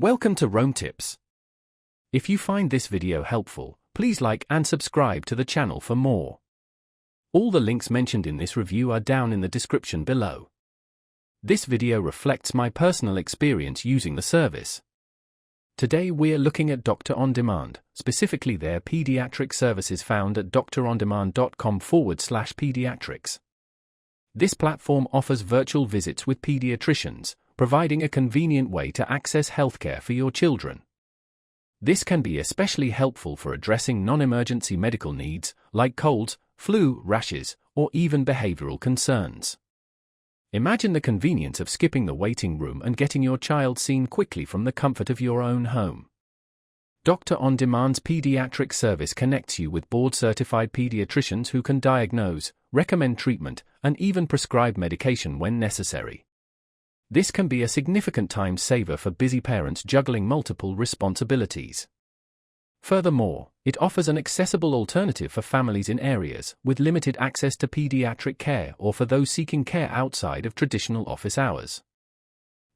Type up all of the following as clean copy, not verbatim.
Welcome to Rome Tips. If you find this video helpful, please like and subscribe to the channel for more. All the links mentioned in this review are down in the description below. This video reflects my personal experience using the service. Today we're looking at Doctor On Demand, specifically their pediatric services found at drondemand.com/pediatrics. This platform offers virtual visits with pediatricians, providing a convenient way to access healthcare for your children. This can be especially helpful for addressing non-emergency medical needs, like colds, flu, rashes, or even behavioral concerns. Imagine the convenience of skipping the waiting room and getting your child seen quickly from the comfort of your own home. Doctor On Demand's pediatric service connects you with board-certified pediatricians who can diagnose, recommend treatment, and even prescribe medication when necessary. This can be a significant time saver for busy parents juggling multiple responsibilities. Furthermore, it offers an accessible alternative for families in areas with limited access to pediatric care or for those seeking care outside of traditional office hours.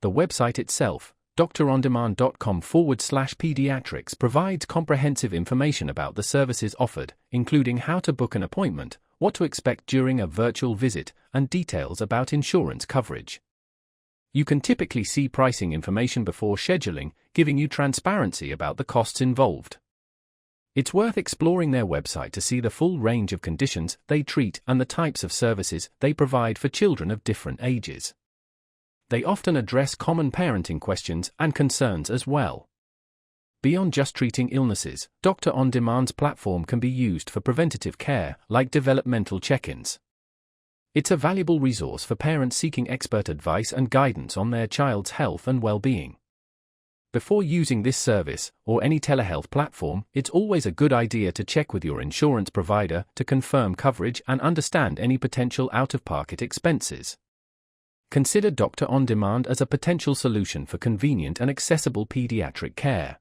The website itself, drondemand.com/pediatrics, provides comprehensive information about the services offered, including how to book an appointment, what to expect during a virtual visit, and details about insurance coverage. You can typically see pricing information before scheduling, giving you transparency about the costs involved. It's worth exploring their website to see the full range of conditions they treat and the types of services they provide for children of different ages. They often address common parenting questions and concerns as well. Beyond just treating illnesses, Doctor On Demand's platform can be used for preventative care, like developmental check-ins. It's a valuable resource for parents seeking expert advice and guidance on their child's health and well-being. Before using this service, or any telehealth platform, it's always a good idea to check with your insurance provider to confirm coverage and understand any potential out-of-pocket expenses. Consider Doctor On Demand as a potential solution for convenient and accessible pediatric care.